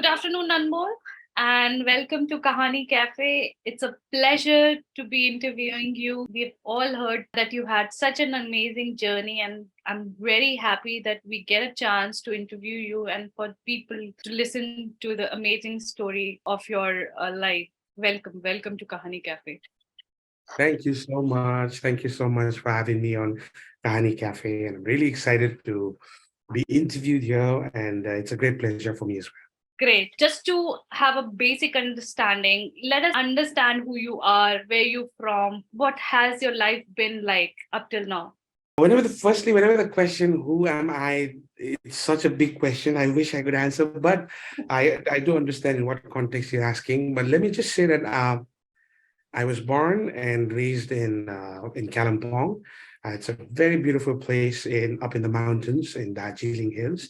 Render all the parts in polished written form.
Good afternoon, Anmol, and welcome to Kahani Cafe. It's a pleasure to be interviewing you. We've all heard that you had such an amazing journey, and I'm very happy that we get a chance to interview you and for people to listen to the amazing story of your life. Welcome to Kahani Cafe. Thank you so much. Thank you so much for having me on Kahani Cafe. And I'm really excited to be interviewed here. And it's a great pleasure for me as well. Great. Just to have a basic understanding, let us understand who you are, where you're from, what has your life been like up till now. Whenever the question, who am I, it's such a big question. I wish I could answer, but I do understand in what context you're asking. But let me just say that I was born and raised in Kalimpong. It's a very beautiful place in up in the mountains in Darjeeling Hills.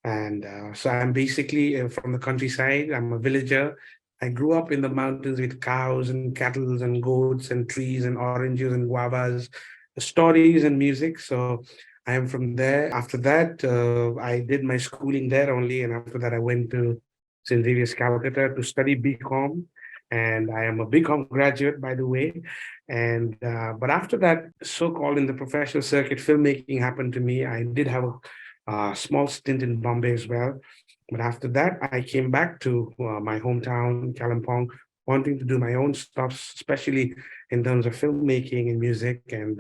And so I'm basically from the countryside. I'm a villager. I grew up in the mountains with cows and cattle and goats and trees and oranges and guavas, stories and music. So I am from there. After that, I did my schooling there only. And after that, I went to St. Xavier's Calcutta to study BCom. And I am a BCom graduate, by the way. And but after that, so-called in the professional circuit, filmmaking happened to me. I did have a small stint in Bombay as well. But after that, I came back to my hometown, Kalimpong, wanting to do my own stuff, especially in terms of filmmaking and music, and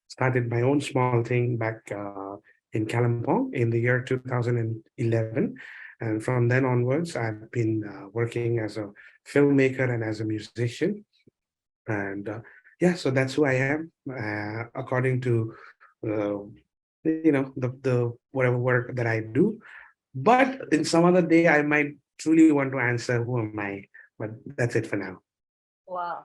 started my own small thing back in Kalimpong in the year 2011. And from then onwards, I've been working as a filmmaker and as a musician. And yeah, so that's who I am, according to uh, the whatever work that I do. But in some other day, I might truly want to answer who am I. But that's it for now. Wow.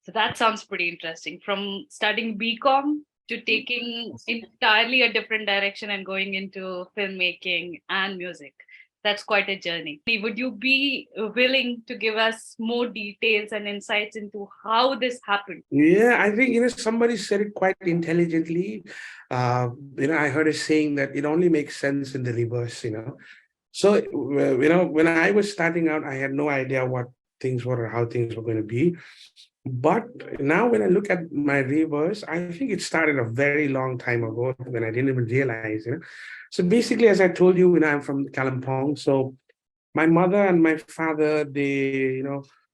So that sounds pretty interesting. From studying BCom to taking entirely a different direction and going into filmmaking and music. That's quite a journey. Would you be willing to give us more details and insights into how this happened? Yeah, I think somebody said it quite intelligently. I heard a saying that it only makes sense in the reverse. So when I was starting out, I had no idea what things were or how things were going to be. But now when I look at my reverse, I think it started a very long time ago when I didn't even realize. So basically, as I told you, I'm from Kalimpong. So my mother and my father, they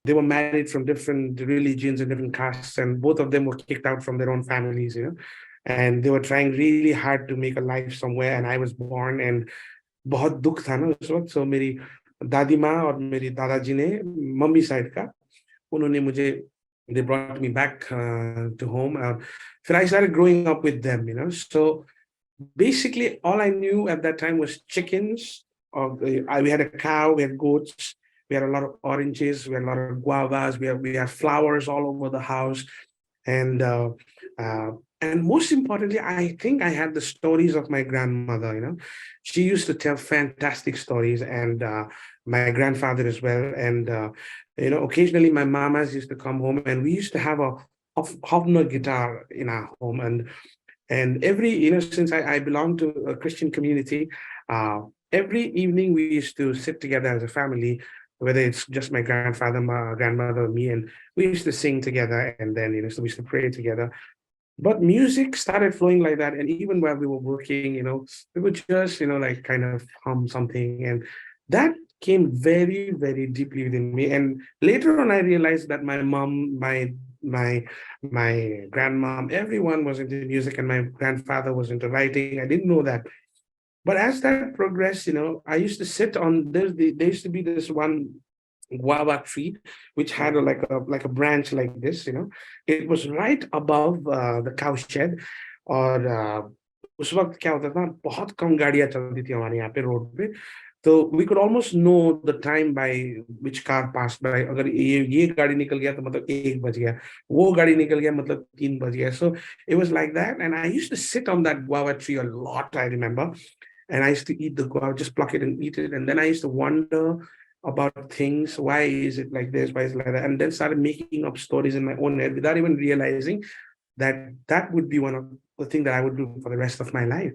were married from different religions and different castes, and both of them were kicked out from their own families. And they were trying really hard to make a life somewhere. And I was born, and बहुत दुख था ना उस वक्त. सो मेरी दादी माँ और मेरी दादाजी ने मम्मी साइड का उन्होंने मुझे they brought me back to home. Then I started growing up with them. So basically, all I knew at that time was chickens. We had a cow, we had goats, we had a lot of oranges, we had a lot of guavas, we had flowers all over the house, and uh, and most importantly, I think I had the stories of my grandmother. She used to tell fantastic stories, and my grandfather as well. And occasionally my mamas used to come home, and we used to have a Hofner guitar in our home. And since I belong to a Christian community, every evening we used to sit together as a family, whether it's just my grandfather, my grandmother, me, and we used to sing together, and then so we used to pray together. But music started flowing like that, and even while we were working, we would just like kind of hum something, and that came very, very deeply within me. And later on, I realized that my mom, my grandmom, everyone was into music, and my grandfather was into writing. I didn't know that. But as that progressed, I used to sit on there used to be this one guava tree which had like a branch like this. It was right above the cow shed. और उस वक्त क्या होता था, बहुत कम गाड़ियां चलती थी हमारे यहाँ पे रोड पे. तो we could almost know the time by which car passed by. अगर ये गाड़ी निकल गया तो मतलब 1 बज गया, वो गाड़ी निकल गया मतलब 3 बज गया. So it was like that, and I used to sit on that guava tree a lot, I remember. And I used to eat the guava, just pluck it and eat it. And then I used to wonder about things. Why is it like this? Why is it like that? And then started making up stories in my own head without even realizing that that would be one of the things that I would do for the rest of my life.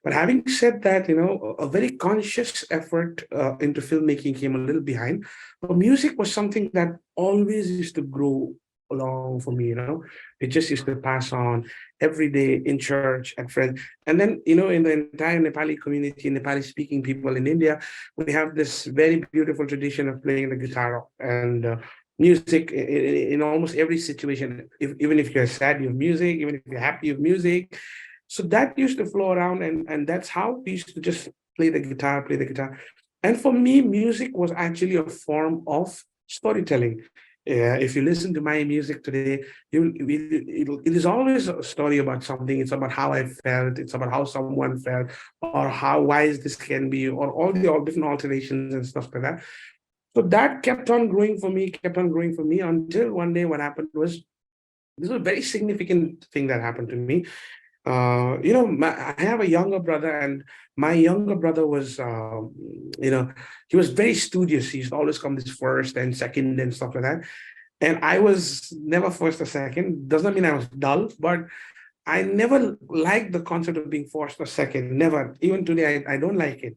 But having said that, a very conscious effort into filmmaking came a little behind. But music was something that always used to grow along for me. It just used to pass on every day in church and friends. And then, in the entire Nepali community, Nepali speaking people in India, we have this very beautiful tradition of playing the guitar and music in almost every situation. Even if you're sad, you have music. Even if you're happy, you have music. So that used to flow around, and that's how we used to just play the guitar. And for me, music was actually a form of storytelling. If you listen to my music today, it is always a story about something. It's about how I felt. It's about how someone felt, or how wise this can be, or all different alterations and stuff like that. So that kept on growing for me, kept on growing for me until one day what happened was, this was a very significant thing that happened to me. I have a younger brother, and my younger brother was, he was very studious. He used to always come this first and second and stuff like that. And I was never first or second. Does not mean I was dull, but I never liked the concept of being first or second. Never. Even today, I don't like it.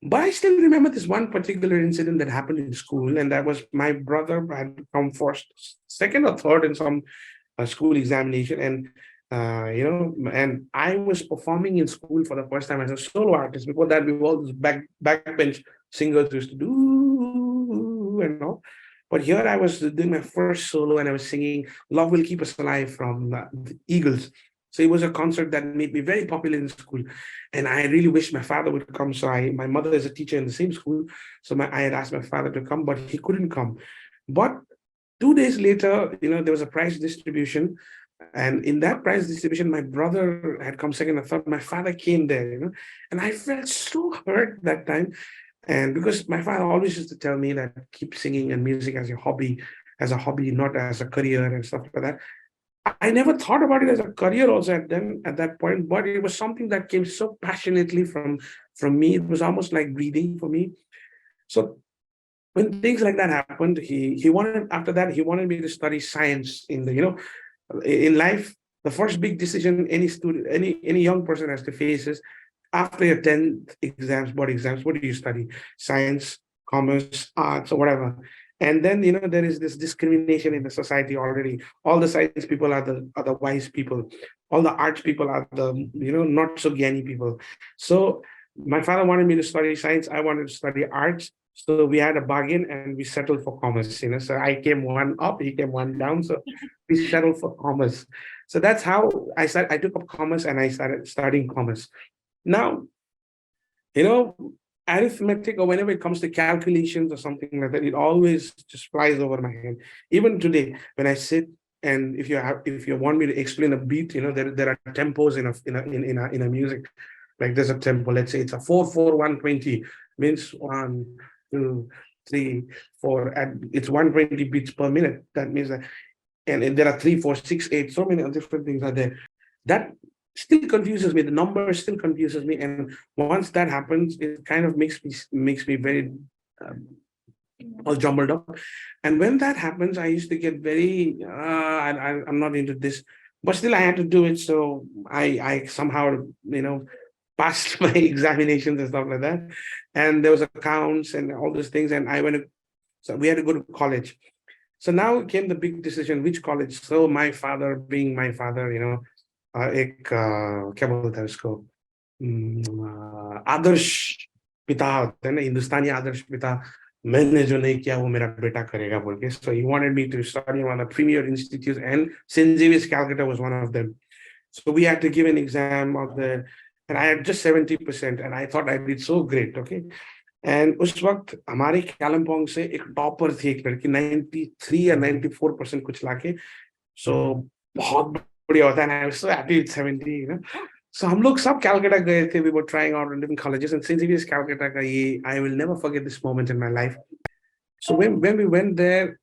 But I still remember this one particular incident that happened in school, and that was my brother had come first, second or third in some school examination, and and I was performing in school for the first time as a solo artist. Before that, we were all those backbench singers who used to do and all. But here I was doing my first solo, and I was singing "Love Will Keep Us Alive" from the Eagles. So it was a concert that made me very popular in school, and I really wish my father would come. So my mother is a teacher in the same school, so I had asked my father to come, but he couldn't come. But 2 days later, there was a prize distribution. And in that prize distribution, my brother had come second. I thought my father came there, and I felt so hurt that time. And because my father always used to tell me that keep singing and music as a hobby, not as a career and stuff like that. I never thought about it as a career also at that point, but it was something that came so passionately from me. It was almost like breathing for me. So when things like that happened, he wanted after that he wanted me to study science in life. The first big decision any student, any young person has to face is, after your 10th exams, board exams, what do you study? Science, commerce, arts, or whatever. And then there is this discrimination in the society already. All the science people are the wise people. All the arts people are the not so gany people. So my father wanted me to study science. I wanted to study arts. So we had a bargain and we settled for commerce. So I came one up, he came one down. So we settled for commerce. So that's how I started. I took up commerce and I started studying commerce. Now, you know, arithmetic, or whenever it comes to calculations or something like that, it always just flies over my head. Even today, when I sit and if you want me to explain a beat, there are tempos in a music. Like there's a tempo. Let's say it's a 4-4-1-20, means 1, 2, 3, 4, and it's 120 beats per minute. That means that, and there are 3, 4, 6, 8. So many different things are there. That still confuses me. The number still confuses me, and once that happens, it kind of makes me very all jumbled up. And when that happens, I used to get very I'm not into this, but still I had to do it. So I somehow passed my examinations and stuff like that. And there was accounts and all those things, and I went to, so we had to go to college. So now came the big decision, which college. So my father, being my father, एक क्या बोलते हैं उसको, आदर्श पिता होते हैं ना, हिंदुस्तानी आदर्श पिता, मैंने जो नहीं किया वो मेरा बेटा करेगा बोल के. So he wanted me to study one of the premier institutes, and St. Xavier's Calcutta was one of them. So we had to give an exam of the, and I had just 70%, and I thought I did so great. Okay. And उस वक्त हमारे कालिम्पोंग से एक topper थी, एक लड़की 93 या 94% कुछ लाके. सो बहुत बढ़िया होता है. I was so happy with 70. So हम लोग सब कैलकाटा गए थे. We were trying out in different colleges, and since it is Calcutta का ये, I will never forget this moment in my life. So when we went there,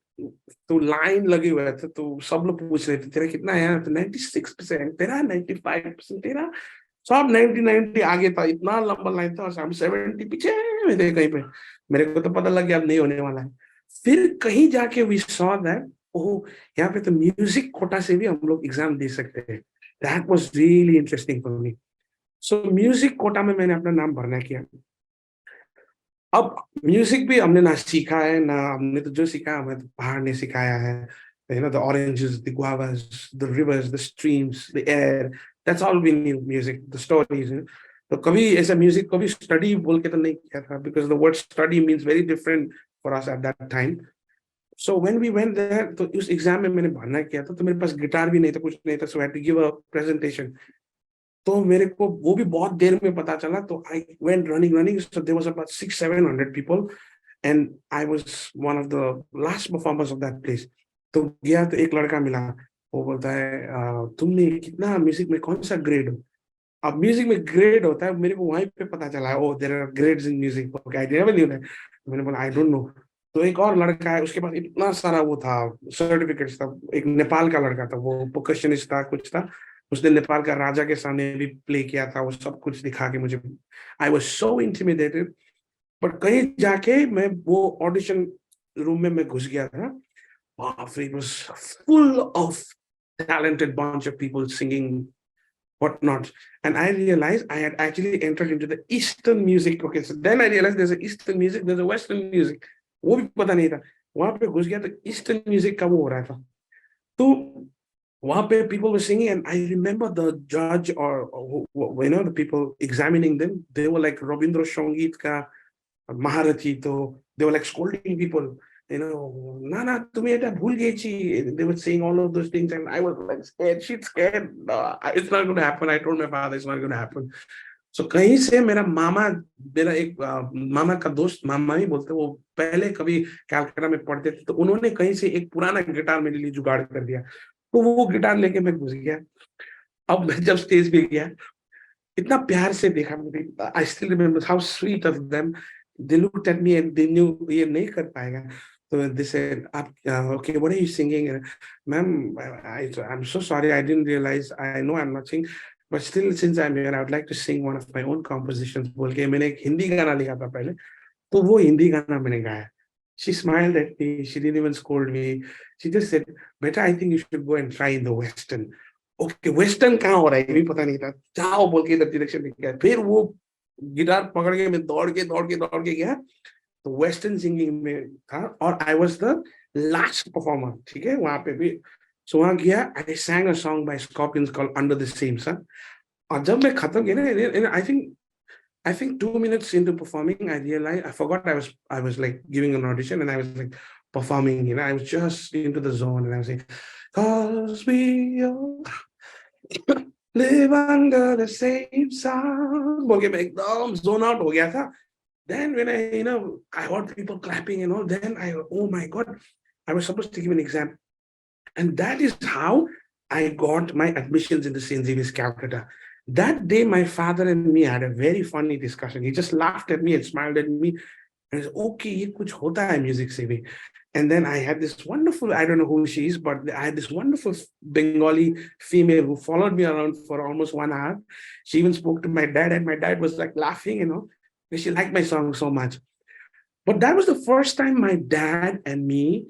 तो line लगे हुए थे, तो सब लोग पूछ रहे थे तेरा कितना है, तो 96%, तेरा 95%, तेरा. सब 90 आगे था. इतना लंबा लाइन था और हम 70 पीछे में थे कहीं पे. मेरे को तो पता लग गया अब नहीं होने वाला है. फिर कहीं जाके वी सॉ दैट, ओह, यहाँ पे तो म्यूजिक कोटा से भी हम लोग एग्जाम दे सकते हैं. That was really interesting for me. So music quota में मैंने अपना नाम भरना किया। अब म्यूजिक भी हमने ना सीखा है, ना हमने तो जो सीखा हमें तो पहाड़ ने सिखाया है। The oranges, the guavas, the rivers, the streams, the air, that's all we knew, music, the stories, तो कभी ऐसा म्यूजिक कभी स्टडी बोल के तो नहीं किया था, because the word study means very different for us at that time. So when we went there, तो उस एग्जाम में मैंने भरना किया था, तो मेरे पास गिटार भी नहीं था, कुछ नहीं था, so I had to give a presentation. तो मेरे को वो भी बहुत देर में पता चला, तो I went running running, so there was about 600-700 people and I was one of the last performers of that place. तो गया तो एक लड़का मिला, वो बोलता है तुमने कितना म्यूजिक में कौन सा ग्रेड हो? अब म्यूजिक में ग्रेड होता है, मेरे को वहीं पे पता चला, oh there are grades in music, okay I never knew that. मैंने बोला आई डोंट नो। तो एक और लड़का है, उसके पास इतना सारा वो था, सर्टिफिकेट्स था, एक नेपाल का लड़का था, वो परकशनिस्ट था, कुछ था, उसने नेपाल का राजा के सामने भी प्ले किया था, वो सब कुछ दिखा के मुझे, आई वाज सो इंटिमिडेटेड। बट कहीं जाके मैं वो ऑडिशन रूम में मैं घुस गया था, बाप रे, it was full of talented bunch of people singing whatnot. And I realized I had actually entered into the Eastern music. Okay, so then I realized there's a Eastern music, there's a Western music. वो भी पता नहीं था। वहां पे घुस गया तो ईस्टर्न म्यूजिक का वो हो रहा था। तो वहां पे people were singing and I remember the judge or the people examining them, they were like Rabindra Sangeet ka Maharati, तो they were like scolding people, ना ना तुम्हें এটা भूल गई छी, they were saying all of those things and I was like scared, shit scared, no, it's not going to happen, I told my father it's not going to happen. So कहीं से मेरा मामा, मेरा एक मामा का दोस्त, मामा ही बोलते, वो पहले कभी कलकत्ता में पढ़ते थे, तो उन्होंने कहीं से एक पुराना गिटार मेरे लिए जुगाड़ कर दिया, तो वो गिटार लेके मैं घुस गया। अब मैं जब स्टेज पे गया, इतना प्यार से देखा मुझे, I still remember how sweet of them, they looked at me and they knew ये नहीं कर पाएगा। तो दे सेड आप okay what are you singing? Ma'am I am so sorry, I didn't realise, I know I am not sing, but still since I am here I would like to sing one of my own compositions, बोल के मैंने एक हिंदी गाना लिखा था पहले, तो वो हिंदी गाना मैंने गाया। She smiled at me, she didn't even scold me, she just said बेटा I think you should go and try in the western. Okay western कहाँ हो रहा है ये भी पता नहीं था, जाओ बोल के इधर डायरेक्शन लिख गया, फिर वो गिटार पकड़ के मैं दौड़ के गया, तो वेस्टर्न सिंगिंग में था और I was the last performer, ठीक है वहां पे भी। सो वहां गया, आई sang a song by Scorpions called Under the Same Sun, और जब मैं खत्म किया ना, I think 2 minutes into performing, I realized I forgot I was like giving an audition and I was like performing, I was just into the zone and I was like, cause we all live under the same sun, बोल के मैं एकदम zone out हो गया था। Then when I heard people clapping and all, then oh my God, I was supposed to give an exam. And that is how I got my admissions into St. Xavier's Calcutta. That day, my father and me had a very funny discussion. He just laughed at me and smiled at me. And I said, okay, ye kuch hota hai music se bhi. And then I had this wonderful, I don't know who she is, but I had this wonderful Bengali female who followed me around for almost 1 hour. She even spoke to my dad, and my dad was like laughing, because she liked my song so much. But that was the first time my dad and me,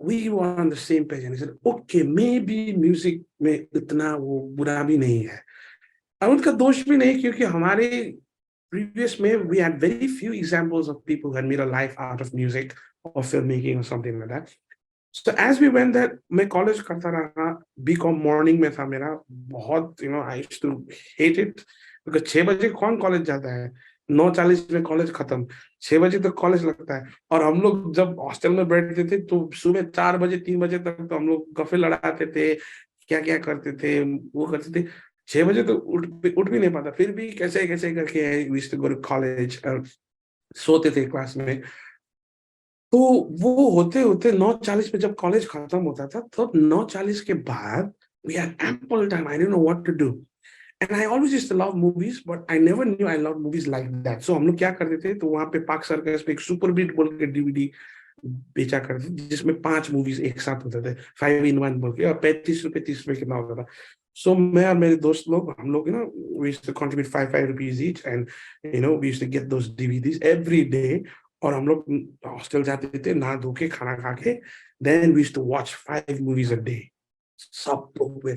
we were on the same page. And he said, okay, maybe music में इतना वो बुरा भी नहीं है, और उनका दोष भी नहीं, क्योंकि हमारे previous में we had very few examples of people who had made a life out of music or filmmaking or something like that. So as we went there, मैं college करता रहा, BCom morning में था मेरा, बहुत I used to hate it, because 6 बजे कौन college जाता है, 9:40 में college खत्म, 6 बजे तक college लगता है, और हम लोग जब hostel में बैठते थे तो सुबह 4 बजे 3 बजे तक तो हम लोग गप्पे लड़ाते थे, क्या क्या करते थे, वो करते थे। 6 बजे तो उठ भी नहीं पाता, फिर भी कैसे कैसे करके we used to go to college, सोते थे क्लास में। तो वो होते होते 9:40 पे जब कॉलेज खत्म होता था, तो 9:40 के बाद we had ample time, I didn't know what to do, and I always used to love movies, but I never knew I loved movies like that. So हम लोग क्या करते थे, तो वहां पे पार्क सर्कस पे एक सुपर बीट बोल के डीवीडी बेचा करते थे, जिसमें 5 मूवीज एक साथ होते थे, 5 in 1 बोल के, और 35 रुपए 30 रुपए कितना होता था। सो मैं और मेरे दोस्त लोग, हम लोग we used to contribute 5 rupees each, and we used to get those DVDs every day, और हम लोग हॉस्टल जाते थे, नहा धो के खाना खा के, then we used to watch 5 movies a day, सब लोग,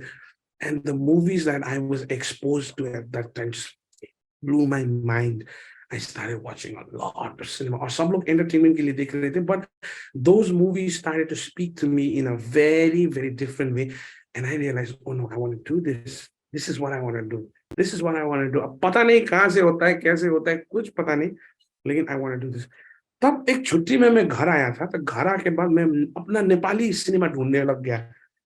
and the movies that I was exposed to at that time, just blew my mind. I started watching a lot of cinema. और सब लोग entertainment के लिए देख रहे थे, but those movies started to speak to me in a very, very different way. And I realized, oh no, I want to do this. This is what I want to do. This is what I want to do. अब पता नहीं कहाँ से होता है, कैसे होता है, कुछ पता नहीं, लेकिन I want to do this. तब एक छुट्टी में मैं घर आया था, तो घर आके बाद मैं अपना नेपाली सिनेमा ढूंढने लग गया,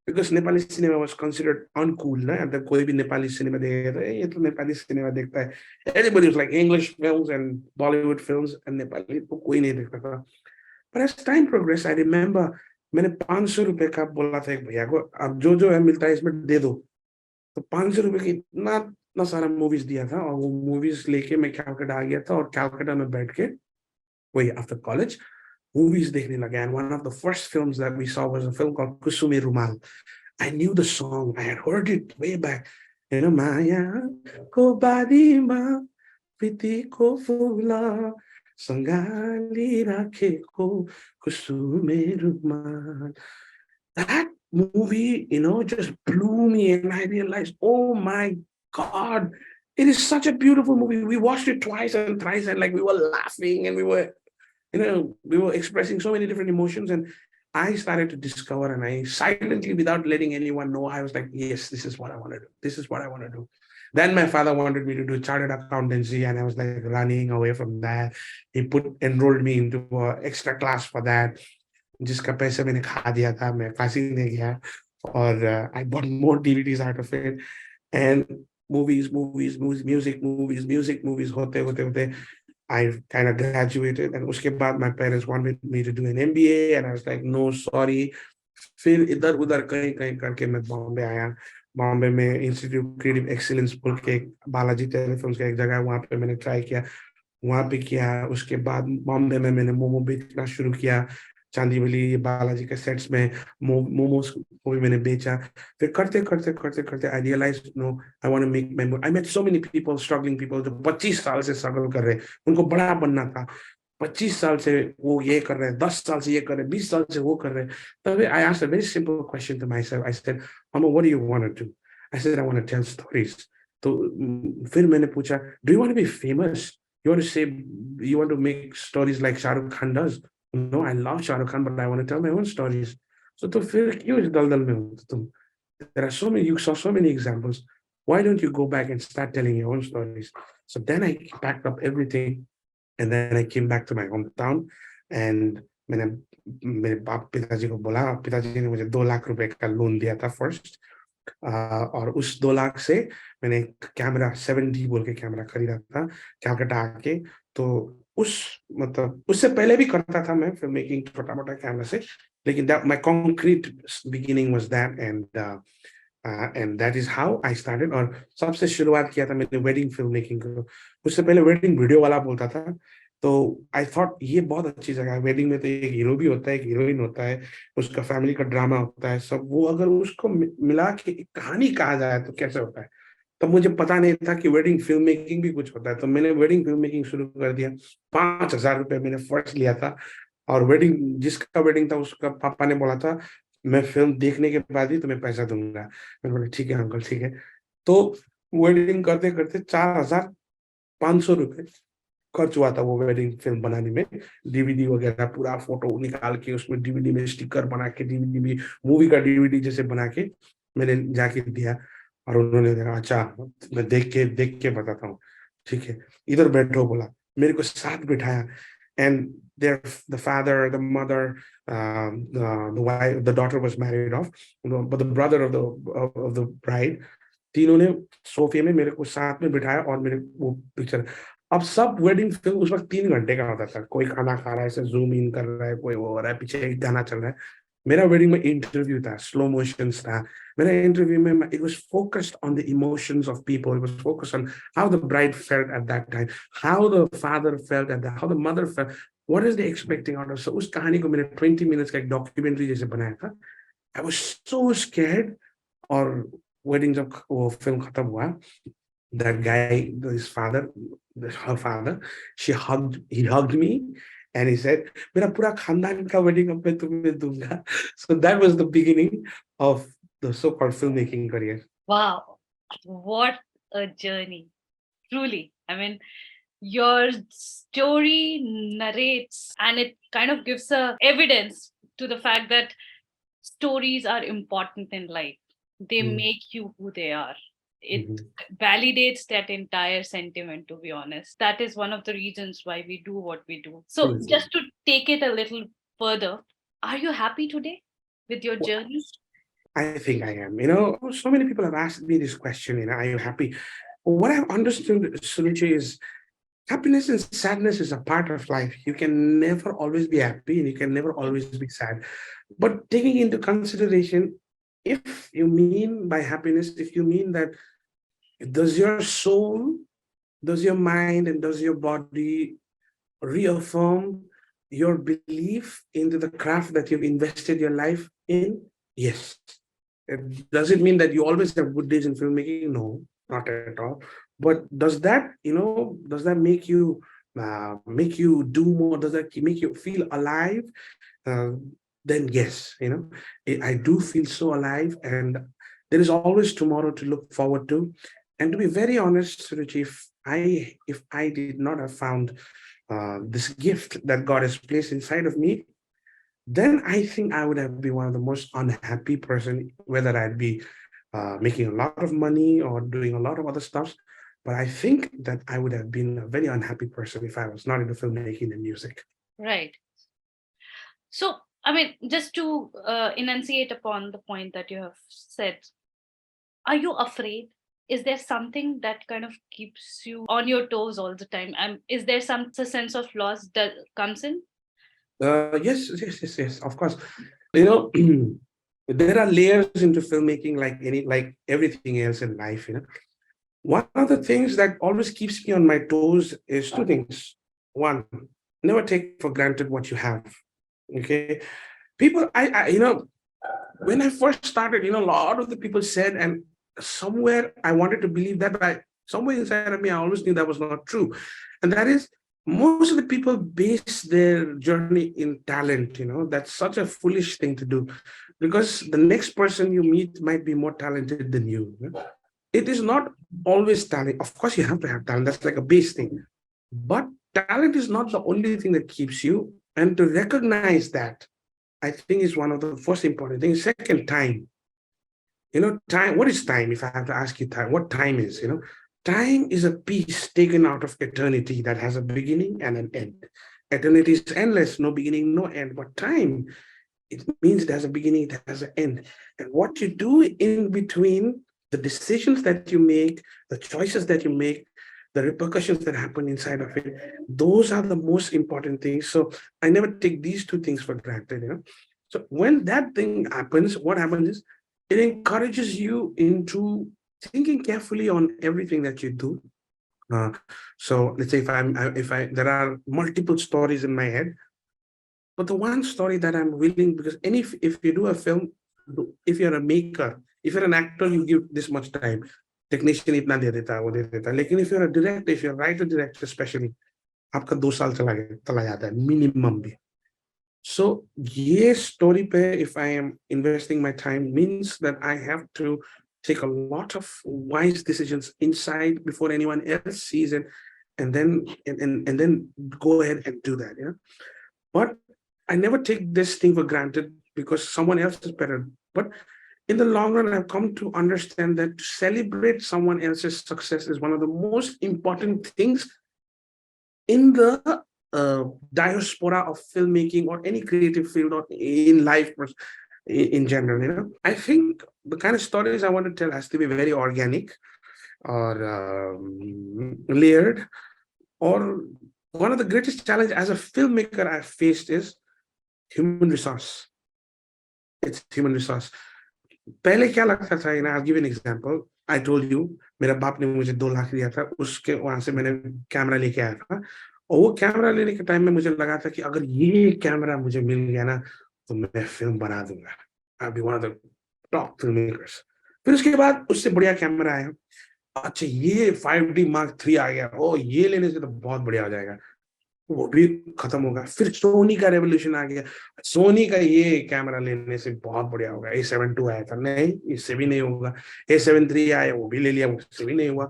because Nepali cinema was considered uncool ना, मतलब कोई भी नेपाली सिनेमा देखेगा तो ये तो नेपाली सिनेमा देखता है, everybody was like English films and Bollywood films, and Nepali तो कोई नहीं देखता था. पर as time progress I remember मैंने 500 रुपए का बोला था एक भैया को, अब जो जो है मिलता है इसमें दे दो. तो 500 रुपए की इतना इतना सारा मूवीज दिया था, और वो मूवीज लेके मैं कैलकाटा आ गया था, और कैलकाटा में बैठ के वही आफ्टर कॉलेज movies देखने लगे. And one of the first films that we saw was a film called Kusumi Rumal. I knew the song. I had heard it way back. You know, Maya ko badima priti ko fula sangali rakhe ko kusume rumal. That movie, just blew me, and I realized, oh my God, it is such a beautiful movie. We watched it twice and thrice, and like we were laughing, and we were expressing so many different emotions. And I started to discover, and I silently, without letting anyone know, I was like, yes, this is what I want to do. This is what I want to do. Then my father wanted me to do chartered accountancy, and I was like running away from that. He enrolled me into an extra class for that, जिसका पैसे मैंने खा दिया था, मैं फांसी नहीं गया, और I bought more DVDs out of it. And movies होते I kind of graduated, and uske baad my parents wanted me to do an MBA, and I was like, no, sorry. फिर इधर उधर कहीं कहीं करके मैं बॉम्बे आया. बॉम्बे में इंस्टीट्यूट क्रिएटिव एक्सीलेंस बोल के बालाजी टेलीफिल्म्स का एक जगह है, वहाँ पे मैंने ट्राई किया, वहाँ पे किया. उसके बाद बॉम्बे में मैंने मोमो बेचना शुरू किया, चांदीवली ये बालाजी के सेट्स में मोमोज को भी मैंने बेचा. फिर करते करते करते करते I realise, no, I want to make my. I met so many people, struggling people, जो 25 साल से स्ट्रगल कर रहे हैं, उनको बड़ा बनना था. 25 साल से वो ये कर रहे हैं, 10 साल से ये कर रहे हैं, 20 साल से वो कर रहे हैं. तभी I asked a very simple question to myself. I said, मामा, what do you want to do? I said, I want to tell stories. तो फिर मैंने पूछा, do you want to be famous? You want to say, you want to make stories like Shah Rukh Khan does? No, I love Shah Rukh Khan, but I want to tell my own stories. So तो फिर क्यों इस दलदल में हो तुम? There are so many, you saw so many examples. Why don't you go back and start telling your own stories? So then I packed up everything, and then I came back to my hometown, and मैंने मेरे बाप पिताजी को बोला. पिताजी ने मुझे 2 लाख रुपए का लोन दिया था फर्स्ट. और उस 2 लाख से मैंने एक कैमरा 7D बोल के कैमरा खरीदा था कैलकाटा आके. तो उस मतलब उससे पहले भी करता था मैं फिल्म मेकिंग छोटा मोटा कैमरा से, लेकिन my concrete beginning was that. And that is how I started. और सबसे शुरुआत किया था मैंने वेडिंग फिल्म मेकिंग को. उससे पहले वेडिंग वीडियो वाला बोलता था. तो आई थॉट ये बहुत अच्छी जगह है. वेडिंग में तो एक हीरो भी होता है, एक हीरोइन होता है, उसका फैमिली का ड्रामा होता है सब. वो अगर उसको मिला के एक कहानी कहा जाए तो कैसे होता है. तब मुझे पता नहीं था कि वेडिंग फिल्म मेकिंग भी कुछ होता है. तो मैंने वेडिंग फिल्म मेकिंग शुरू कर दिया. 5,000 रुपये मैंने फर्स्ट लिया था. और वेडिंग जिसका वेडिंग था उसका पापा ने बोला था, मैं फिल्म देखने के बाद ही तुम्हें पैसा दूंगा. मैंने बोला ठीक है अंकल, ठीक है. तो वेडिंग करते करते 4,500 रुपये खर्च हुआ था वो वेडिंग फिल्म बनाने में. डीवीडी वगैरह पूरा फोटो निकाल के उसमें डीवीडी में स्टिकर बना के, डीवीडी में मूवी का डीवीडी जैसे बना के मैंने जाके दिया. और उन्होंने देखा, अच्छा मैं देख के बताता हूँ, ठीक है, इधर बैठो बोला. मेरे को साथ बिठाया. And there the father, the mother, the wife, the daughter was married off, but the brother of the bride, तीनों ने सोफे में मेरे को साथ में बिठाया और मेरे वो पिक्चर. अब सब वेडिंग फिल्म उस वक्त 3 घंटे का होता था. कोई खाना खा रहा है, ऐसे जूम इन कर रहा है, कोई वो हो रहा है, पीछे एक गाना चल रहा है. मेरा वेडिंग में इंटरव्यू था, स्लो मोशन था. मेरा इंटरव्यू में it was focused on the emotions of people. It was focused on how the bride felt at that time, how the father felt at that, how the mother felt, what is they expecting out of. So उस कहानी को मैंने 20 minutes का एक documentary जैसे बनाया था. आई was so scared. और वेडिंग जब वो फिल्म खत्म हुआ, that guy, his father, her father, he hugged me, and he said, "मेरा पूरा खानदान का wedding अब मैं तुम्हें दूंगा." So that was the beginning of the so-called filmmaking career. Wow, what a journey, truly. I mean, your story narrates and it kind of gives a evidence to the fact that stories are important in life. They Mm, make you who they are. It mhm. validates that entire sentiment, to be honest. That is one of the reasons why we do what we do. So Thank you. just to take it a little further, are you happy today with your Well, journey? I think I am. So many people have asked me this question, are you happy? What I've understood, Suruchi, is happiness and sadness is a part of life. You can never always be happy and you can never always be sad. But taking into consideration, if you mean by happiness, if you mean that does your soul, does your mind, and does your body reaffirm your belief into the craft that you've invested your life in? Yes. Does it mean that you always have good days in filmmaking? No, not at all. But does that make you do more? Does that make you feel alive? Uh, then yes, I do feel so alive, and there is always tomorrow to look forward to. And to be very honest, Suruchi, if I did not have found this gift that God has placed inside of me, then I think I would have been one of the most unhappy person, whether I'd be making a lot of money or doing a lot of other stuff. But I think that I would have been a very unhappy person if I was not into filmmaking and music. Right. So, I mean, just to enunciate upon the point that you have said, are you afraid? Is there something that kind of keeps you on your toes all the time? And is there some sense of loss that comes in? Yes, yes, yes, yes, of course. You know, there are layers into filmmaking like everything else in life. One of the things that always keeps me on my toes is two things. One, never take for granted what you have. Okay. People, when I first started, a lot of the people said, and somewhere I wanted to believe that, but somewhere inside of me, I always knew that was not true. And that is, most of the people base their journey in talent. That's such a foolish thing to do, because the next person you meet might be more talented than you. It is not always talent. Of course, you have to have talent. That's like a base thing. But talent is not the only thing that keeps you. And to recognize that, I think is one of the first important things. Second, time. Time. What is time? If I have to ask you time, what time is? Time is a piece taken out of eternity that has a beginning and an end. Eternity is endless, no beginning, no end. But time, it means it has a beginning, it has an end. And what you do in between, the decisions that you make, the choices that you make, the repercussions that happen inside of it, those are the most important things. So I never take these two things for granted. So when that thing happens, what happens is it encourages you into thinking carefully on everything that you do. Uh, so let's say there are multiple stories in my head, but the one story that I'm willing, because if you do a film, if you're a maker, if you're an actor, you give this much time. Technician itna de deta, वो दे देता. लेकिन if you're a director, if you're a writer director especially, आपका 2 साल चला जाता है minimum भी. So ये story पे, if I am investing my time, means that I have to take a lot of wise decisions inside before anyone else sees it, and then go ahead and do that. But I never take this thing for granted because someone else is better. But in the long run, I've come to understand that to celebrate someone else's success is one of the most important things in the diaspora of filmmaking or any creative field or in life in general. I think the kind of stories I want to tell has to be very organic or layered. Or one of the greatest challenge as a filmmaker I've faced is human resource. It's human resource. पहले क्या लगता था, I'll give you an example. I told you, मेरा बाप ने मुझे 2 लाख दिया था, उसके वहां से मैंने कैमरा लेके आया था, और वो कैमरा लेने के टाइम में मुझे लगा था कि अगर ये कैमरा मुझे मिल गया ना, तो मैं फिल्म बना दूंगा. I'll be one of the top filmmakers. फिर उसके बाद उससे बढ़िया कैमरा आया. अच्छा, ये 5D Mark III आ गया, ओ ये लेने से तो बहुत बढ़िया हो जाएगा. वो भी खत्म होगा. फिर सोनी का रेवोल्यूशन आ गया. सोनी का ये कैमरा लेने से बहुत बढ़िया होगा. A7 II आया था, नहीं इससे भी नहीं होगा. A7 III आया, वो भी ले लिया, उससे भी नहीं हुआ.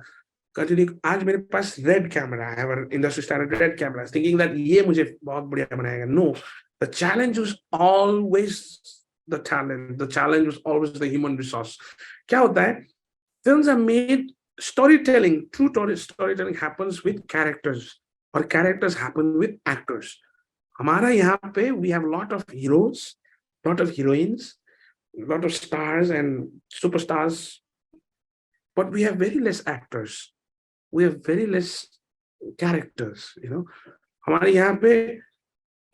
कंटिन्यू आज मेरे पास रेड कैमरा है, industry standard Red camera, thinking that ये मुझे बहुत बढ़िया बनाएगा. No, the challenge was always the talent, the challenge was always the human resource. क्या होता है, films are made, storytelling, true storytelling happens with characters, or characters happen with actors. हमारा यहाँ पे we have lot of heroes, lot of heroines, lot of stars and superstars, but we have very less actors, we have very less characters, you know. हमारे यहाँ पे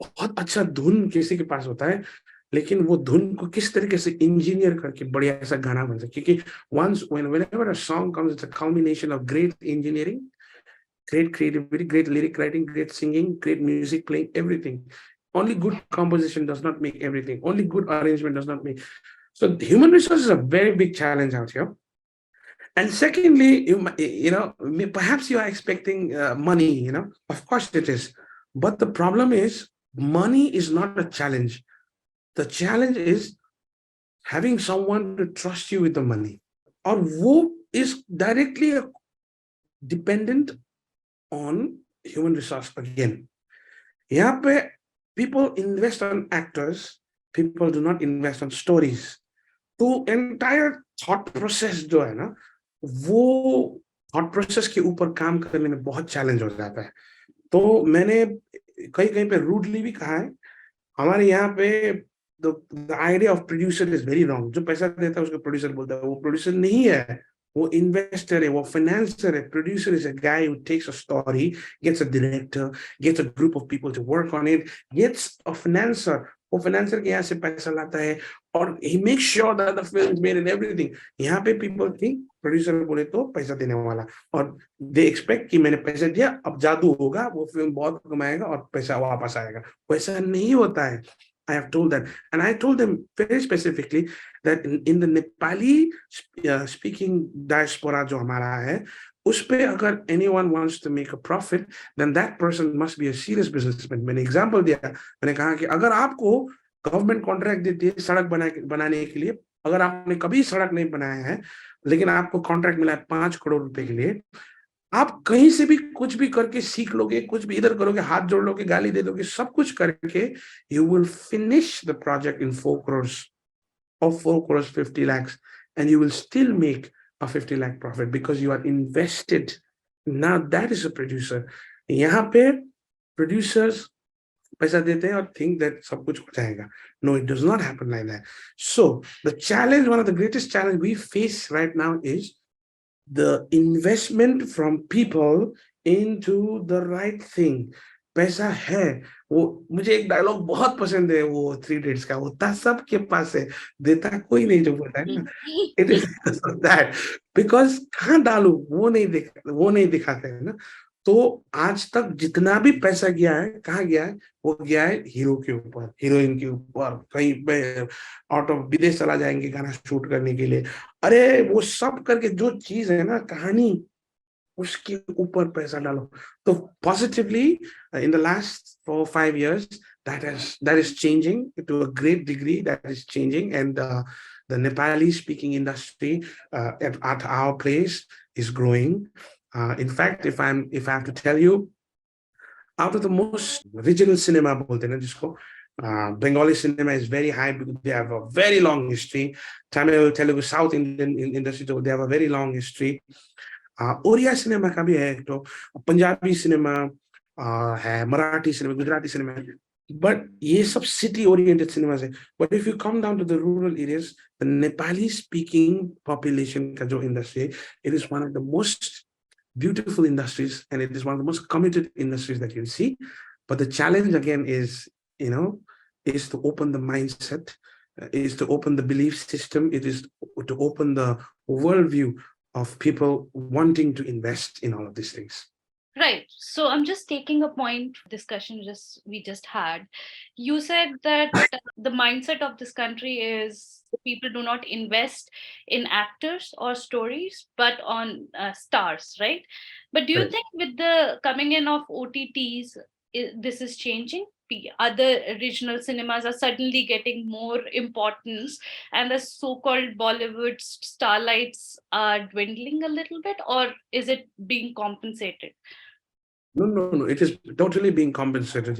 बहुत अच्छा धुन किसी के पास होता है, लेकिन वो धुन को किस तरीके से इंजीनियर करके बढ़िया ऐसा गाना बन सके. क्योंकि once whenever a song comes, it's a combination of great engineering, great creativity, great lyric writing, great singing, great music playing, everything. Only good composition does not make everything. Only good arrangement does not make. So the human resources is a very big challenge out here. And secondly, perhaps you are expecting money. Of course it is. But the problem is, money is not a challenge. The challenge is having someone to trust you with the money. Or वो is directly dependent on human resource again. यहाँ पे people invest on actors, people do not invest on stories. तो entire thought process जो है ना, वो thought process के ऊपर काम करने में बहुत challenge हो जाता है. तो मैंने कहीं कहीं पे rudely भी कहा है, हमारे यहाँ पे the idea of producer is very wrong. जो पैसा देता है उसको producer बोलता है, वो producer नहीं है, वो investor है, वो financer है. Producer is a guy who takes a story, gets a director, gets a group of people to work on it, gets a financer. वो financer के यहाँ से पैसा लाता है, और he makes sure that the film is made and everything. यहाँ पे people think producer बोले तो पैसा देने वाला, और they expect कि मैंने पैसा दिया अब जादू होगा, वो फिल्म बहुत कमाएगा और पैसा वापस आएगा. वैसा नहीं होता है. I have told that, and I told them very specifically that in the Nepali speaking diaspora जो हमारा है, उस पे अगर anyone wants to make a profit, then that person must be a serious businessman. मैंने example दिया, मैंने कहा कि अगर आपको गवर्नमेंट कॉन्ट्रैक्ट देती है सड़क बनाने के लिए, अगर आपने कभी सड़क नहीं बनाया है, लेकिन आपको कॉन्ट्रैक्ट मिला है 5 करोड़ रुपए के लिए, आप कहीं से भी कुछ भी करके सीख लोगे, कुछ भी इधर करोगे, हाथ जोड़ लोगे, गाली दे दोगे, सब कुछ करके you will finish the project in 4 crores or 4 crores 50 lakhs, and you will still make a 50 lakh profit because you are invested. Now that is a producer. यहाँ पे producers पैसा देते हैं और think that सब कुछ हो जाएगा. No, it does not happen like that. So the challenge, one of the greatest challenge we face right now is the investment from people into the right thing. पैसा है, वो मुझे एक डायलॉग बहुत पसंद है, वो थ्री इडियट्स का, होता सबके पास है, देता कोई नहीं, जो बोलता है ना, इट इज दैट. बिकॉज कहाँ डालू वो नहीं दिखाते हैं ना. तो आज तक जितना भी पैसा गया है, कहाँ गया है, वो गया है हीरो के ऊपर, हीरोइन के ऊपर, कहीं पे आउट ऑफ विदेश चला जाएंगे गाना शूट करने के लिए. अरे वो सब करके जो चीज है ना, कहानी, उसके ऊपर पैसा डालो. तो positively in the last 4 5 years that is changing to a great degree. That is changing, and the Nepali speaking industry at our place is growing. In fact, if I have to tell you, out of the most regional cinema बोलते हैं ना जिसको, Bengali cinema is very high because they have a very long history. Tamil, Telugu, South Indian industry, they have a very long history. Oriya cinema का भी है एक, तो Punjabi cinema है, मराठी सिनेमा, गुजराती सिनेमा है, बट ये सब सिटी ओरिएंटेड सिनेमास है. But if you come down to the rural areas, the Nepali speaking population का जो इंडस्ट्री है, it is one of the most beautiful industries, and it is one of the most committed industries that you'll see. But the challenge again is, is to open the mindset, is to open the belief system, it is to open the worldview of people wanting to invest in all of these things. Right. So I'm just taking a point discussion we just had. You said that the mindset of this country is people do not invest in actors or stories, but on stars, right? But do you Correct. think with the coming in of OTTs, this is changing? other regional cinemas are suddenly getting more importance, and the so-called Bollywood starlights are dwindling a little bit, or is it being compensated? No. It is totally being compensated.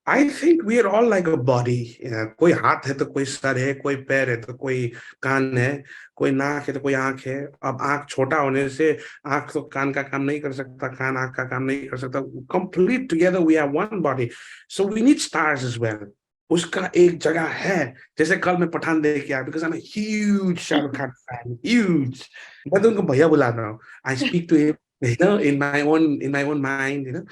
I think we are all like a body. कोई हाथ है तो कोई sir है, कोई पैर है तो कोई कान है, कोई नाक है तो कोई आंख है. अब आंख छोटा होने से आंख तो कान का काम नहीं कर सकता, कान आंख का काम नहीं कर सकता. Complete together we are one body. So we need stars as well. उसका एक जगह है. जैसे कल मैं पठान देख के आया because I'm a huge Shahrukh Khan fan, huge. मैं तो उनको भैया बुलाता हूँ. I speak to him, in my own mind.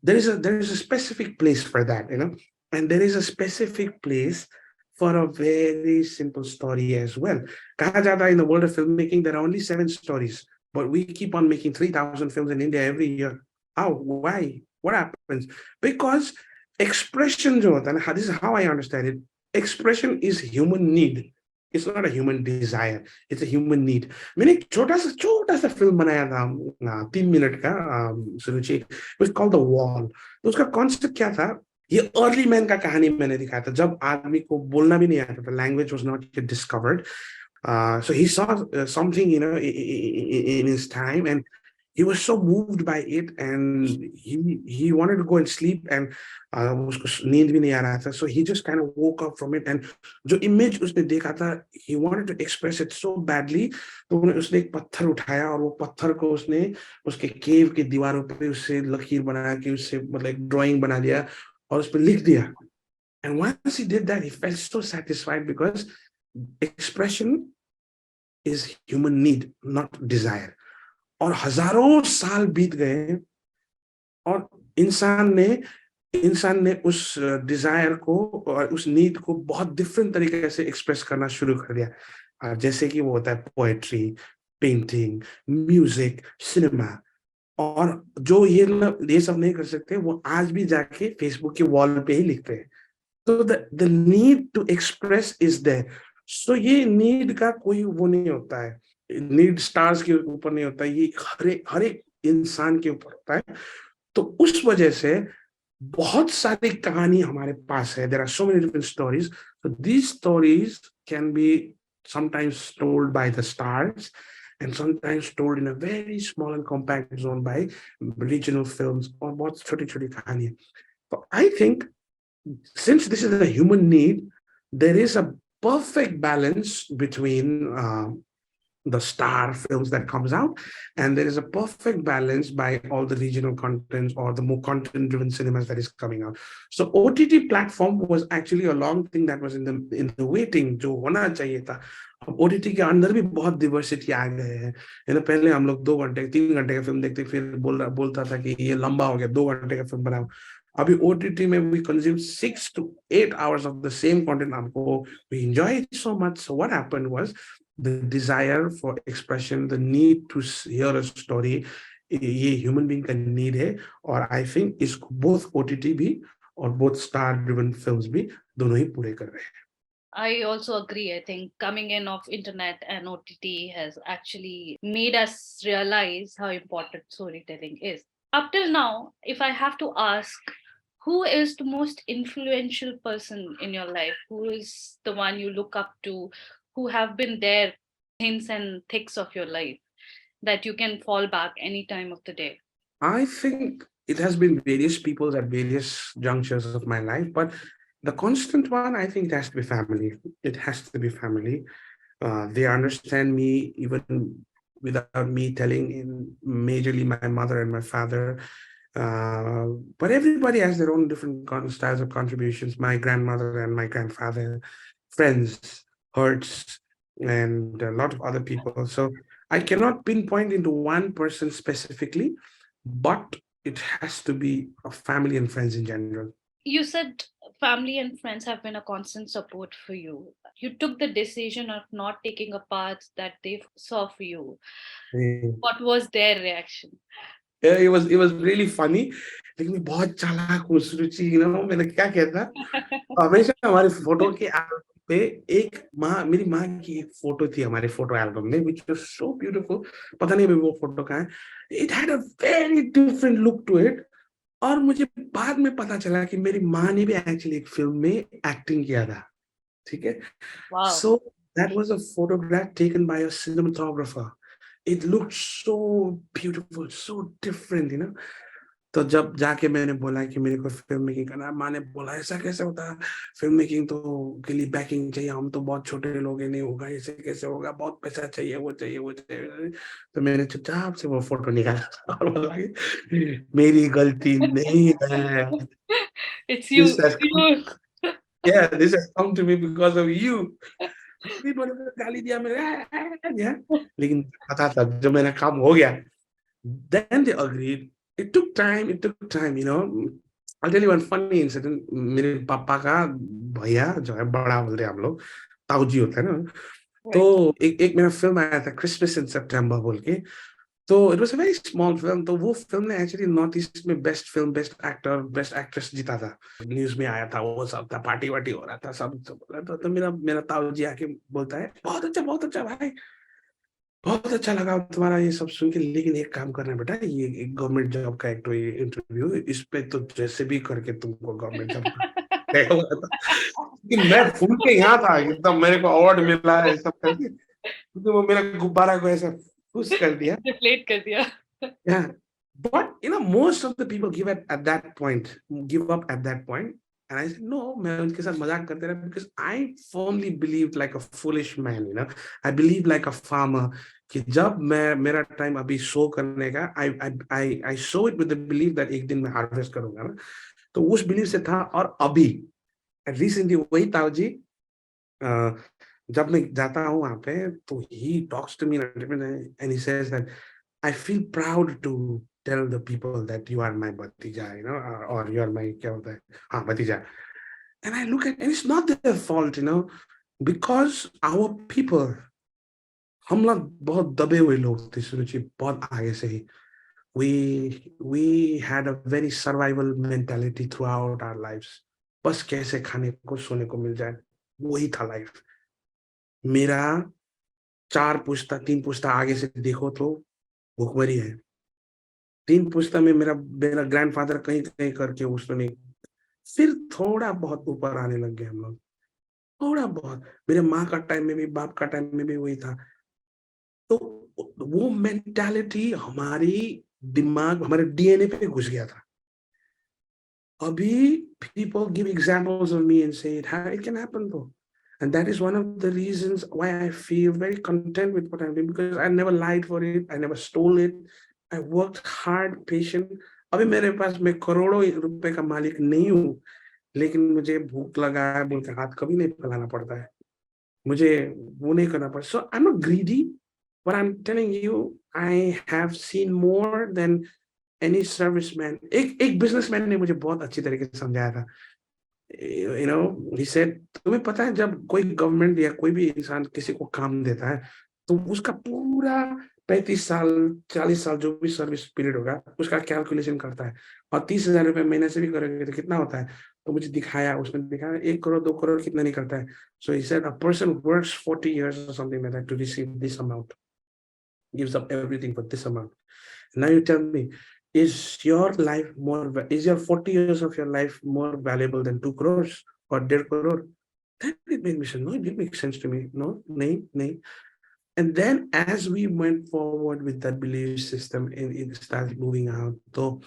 There is a specific place for that, and there is a specific place for a very simple story as well. Kaha jata in the world of filmmaking, there are only 7 stories, but we keep on making 3,000 films in India every year. How? Why? What happens? Because expression, jo hota na, this is how I understand it. Expression is human need. It's not a human desire. It's a human need. मैंने एक छोटा सा film बनाया था 3 minute का, सुरुचि. It's called The Wall. तो उसका concept क्या था? ये अर्ली मैन का कहानी मैंने दिखाया था, जब आदमी को बोलना भी नहीं आता था. Language was not yet discovered. So he saw something, in his time, and he was so moved by it, and he wanted to go and sleep, and उसको नींद भी नहीं आ रहा था. So he just kind of woke up from it, and जो image उसने देखा था, he wanted to express it so badly. तो उसने एक पत्थर उठाया, और वो पत्थर को उसने उसके केव के दीवारों पे उससे लकीर बना के, उससे मतलब एक ड्राइंग बना दिया, और उस पर लिख दिया. And once he did that, he felt so satisfied because expression is human need, not desire. और हजारों साल बीत गए, और इंसान ने उस डिजायर को और उस नीड को बहुत डिफरेंट तरीके से एक्सप्रेस करना शुरू कर दिया. जैसे कि वो होता है पोएट्री, पेंटिंग, म्यूजिक, सिनेमा. और जो ये सब नहीं कर सकते, वो आज भी जाके फेसबुक के वॉल पे ही लिखते हैं. तो the need to express is there. So ये नीड का कोई वो नहीं होता है. नीड स्टार्स के ऊपर नहीं होता है, ये हर एक इंसान के ऊपर होता है. तो उस वजह से बहुत सारी कहानी हमारे पास है. There are so many different stories. So these stories can be sometimes told by the stars, and sometimes told in a very small and compact zone by regional films, or बहुत छोटी छोटी कहानी. So I think, since this is a human need, there is a perfect balance between the star films that comes out, and there is a perfect balance by all the regional contents or the more content driven cinemas that is coming out. So OTT platform was actually a long thing that was in the waiting, जो होना चाहिए था. अब OTT के अंदर भी बहुत diversity आ गए हैं. पहले हम लोग 2 घंटे 3 घंटे का फिल्म देखते, फिर बोलता था कि ये लंबा हो गया, 2 घंटे का फिल्म बनाओ. अभी OTT में we consume 6 to 8 hours of the same content. हमको we enjoy it so much. So what happened was, the desire for expression, the need to hear a story, ये human being का need है. और I think इसको both OTT भी और both star driven films भी दोनों ही पूरे कर रहे हैं. I also agree. I think coming in of internet and OTT has actually made us realize how important storytelling is. Up till now, if I have to ask, who is the most influential person in your life? Who is the one you look up to, who have been there, hints and thicks of your life, that you can fall back any time of the day? I think it has been various people at various junctures of my life, but the constant one, I think it has to be family. It has to be family. They understand me even without me telling, in majorly my mother and my father. But everybody has their own different styles of contributions. My grandmother and my grandfather, friends, hurts, and a lot of other people. So I cannot pinpoint into one person specifically, but it has to be a family and friends in general. You said family and friends have been a constant support for you. You took the decision of not taking a path that they saw for you. Mm. What was their reaction? Yeah, it was really funny. लेकिन मैं बहुत चालाक हूँ सुरुचि, मैंने क्या किया था, हमेशा हमारे फोटो के एल्बम पे मेरी माँ की एक फोटो थी हमारे फोटो एल्बम में, which was so beautiful. पता नहीं अभी वो फोटो कहाँ है. It had a very different look to it. और मुझे बाद में पता चला कि मेरी माँ ने भी एक्चुअली एक फ़िल्म में एक्टिंग किया था, ठीक है? Wow. So that was a photograph taken by a cinematographer. It looked so beautiful, so different, you know? तो जब जाके मैंने बोला कि मेरे को फ़िल्म मेकिंग करना है, माँ ने बोला, "ऐसा कैसे होता है? फ़िल्म मेकिंग तो के लिए बैकिंग चाहिए, हम तो बहुत छोटे लोग हैं, नहीं होगा, ऐसे कैसे होगा? बहुत पैसा चाहिए, वो चाहिए, वो चाहिए।" तो मैंने चुपचाप से वो फ़ोटो निकाला और बोला कि, "मेरी गलती नहीं है। It's This you. has come You. yeah, this has come to me because of you." भी बड़े गाली दिया मैंने दिया लेकिन पता था जब मेरा काम हो गया then they agreed. It took time, you know. I'll tell you one funny incident. मेरे पापा का भैया जो है बड़ा बोलते हैं हम लोग ताऊ जी होता है ना तो Right. एक एक मेरा फिल्म आया था क्रिसमस इन सितंबर बोल के तो it was a very small film तो वो फिल्म ने एक्चुअली नॉर्थ ईस्ट में best film best actor best actress जीता था न्यूज में आया था वो सब था पार्टी वार्टी हो रहा था सब बोला तो मेरा मेरा ताऊ जी आके बोलता है बहुत अच्छा भाई बहुत अच्छा लगा तुम्हारा ये सब सुन के लेकिन एक काम करना बेटा ये एक गवर्नमेंट जॉब का एक तो ये इंटरव्यू इस पे तो जैसे भी करके तुमको गवर्नमेंट जॉब तय हो गया था कि मैं फूल के यहाँ था एकदम मेरे को अवार्ड मिला है सब करके क्योंकि वो मेरा गुब्बारा को ऐसा खुश कर दिया Deflate कर दिया. yeah but you know most of the people at that point give up at that point and I said no मैं उनके साथ मजाक करते रहा because I firmly believed like a foolish man you know I believe like a farmer कि जब मैं मेरा टाइम अभी शो करने का I show it with the belief that एक दिन मैं हार्वेस्ट करूंगा ना तो उस बिलीव से था और अभी रिसेंटली वही ताऊ जी अ, जब मैं जाता हूँ वहाँ पे तो he talks to me and he says that I feel proud to tell the people that you are my bhatija, you know, or you are my क्या होता है हाँ bhatija. And I look at and it's not their fault, you know, because our people हम लोग बहुत दबे हुए लोग थे शुरू से बहुत आगे से ही we had a very survival mentality throughout our lives. बस कैसे खाने को सोने को मिल जाए वही था लाइफ मेरा चार पुश्ता तीन पुश्ता आगे से देखो तो भुखमरी है 3 पुश्ता में मेरा मेरा ग्रैंडफ़ादर कहीं-कहीं करके उसने फिर थोड़ा बहुत ऊपर आने लग गए हम लोग, थोड़ा बहुत। मेरे माँ का टाइम में भी, बाप का टाइम में भी वही था। तो वो मेंटालिटी हमारी दिमाग, हमारे डीएनए पे घुस गया था। अभी people give examples of me and say it can happen though. And that is one of the reasons why I feel very content with what I'm doing because I never lied for it, I never stole it. I worked hard, patient. अभी मेरे पास मैं करोड़ों रुपए का मालिक नहीं हूँ, लेकिन मुझे भूख लगा है बोल के हाथ कभी नहीं फैलाना पड़ता है। मुझे वो नहीं करना पड़ता। So I'm not greedy, but I'm telling you I have seen more than any serviceman एक एक बिज़नेसमैन ने मुझे बहुत अच्छी तरीके से समझाया था। यू नो ही सेड तुम्हें पता है जब कोई गवर्नमेंट या कोई भी इंसान किसी को काम देता है, तो उसका पूरा 35 साल, 40 साल जो भी सर्विस पीरियड होगा, उसका कैलकुलेशन करता है और ₹30,000 महीने से भी करोगे तो कितना होता है? तो मुझे दिखाया, उसने दिखाया 1 करोड़, 2 करोड़ कितना निकलता है। So he said a person works 40 years और something like that to receive this amount, gives up everything for this amount. Now you tell me, is your 40 years of your life more valuable than 2 crores or 1.5 crore? Then it made me say, no, it didn't make sense to me. No, nahi, nahi. And then as we went forward with that belief system and it started moving out, so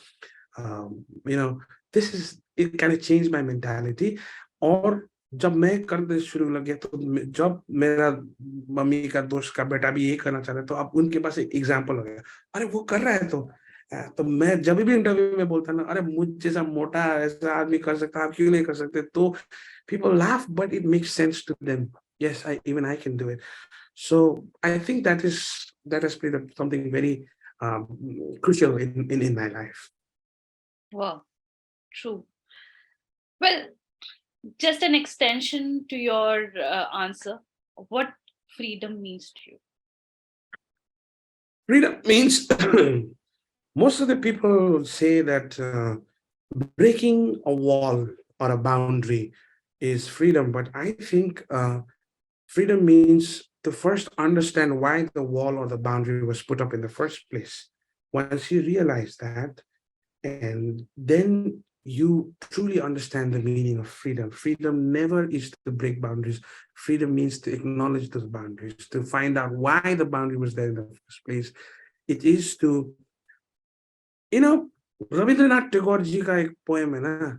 you know, it kind of changed my mentality. और जब मैं करना शुरू लग गया तो जब मेरा मम्मी का दोस्त का बेटा भी यही करना चाह रहा है तो अब उनके पास एक एग्जाम्पल हो गया अरे वो कर रहा है तो मैं जब भी इंटरव्यू में बोलता ना अरे मुझ जैसा मोटा ऐसा आदमी कर सकता आप क्यों नहीं कर सकते तो people laugh but it makes sense to them yes I can do it so I think that has played something very um, crucial in my life. Wow. True. Well, just an extension to your answer. What freedom means to you? Freedom means most of the people say that breaking a wall or a boundary is freedom, but I think freedom means to first understand why the wall or the boundary was put up in the first place. Once you realize that, And then you truly understand the meaning of freedom. Freedom never is to break boundaries. Freedom means to acknowledge those boundaries, to find out why the boundary was there in the first place. It is to, you know, Rabindranath Tagore ji ka ek poem hai na,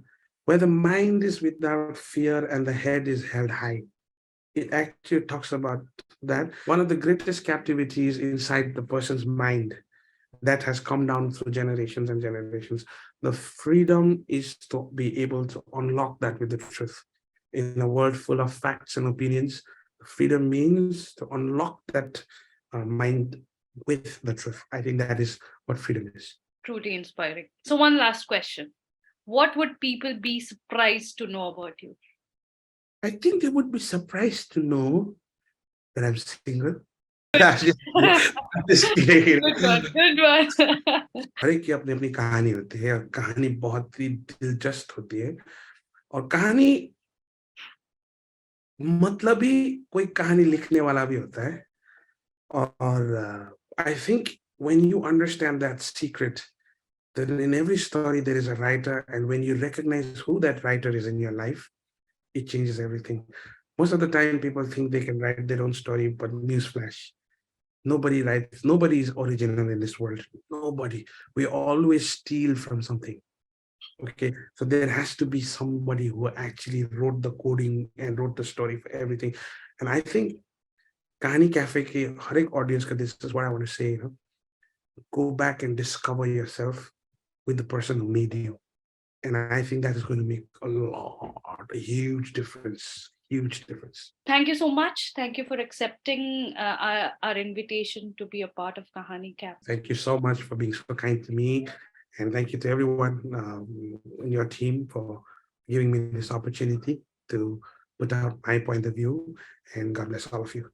where the mind is without fear and the head is held high. It actually talks about that. One of the greatest captivities inside the person's mind that has come down through generations and generations. The freedom is to be able to unlock that with the truth. In a world full of facts and opinions, freedom means to unlock that mind with the truth. I think that is what freedom is. Truly inspiring. So, one last question. What would people be surprised to know about you? I think they would be surprised to know that I'm single. Just kidding. Good one. Good one. हर एक की अपनी अपनी कहानी होती है और कहानी बहुत ही दिलचस्प होती है और कहानी मतलब ही कोई कहानी लिखने वाला भी होता है और I think when you understand that secret that in every story there is a writer, and when you recognize who that writer is in your life, it changes everything. Most of the time people think they can write their own story, but newsflash, nobody is original in this world. Nobody. We always steal from something. Okay, so there has to be somebody who actually wrote the coding and wrote the story for everything. And I think Kahani Cafe ke har ek audience ka, this is what I want to say, go back and discover yourself with the person who made you. And I think that is going to make a huge difference. Huge difference. Thank you so much. Thank you for accepting our invitation to be a part of Kahani Cafe. Thank you so much for being so kind to me. And thank you to everyone in your team for giving me this opportunity to put out my point of view. And God bless all of you.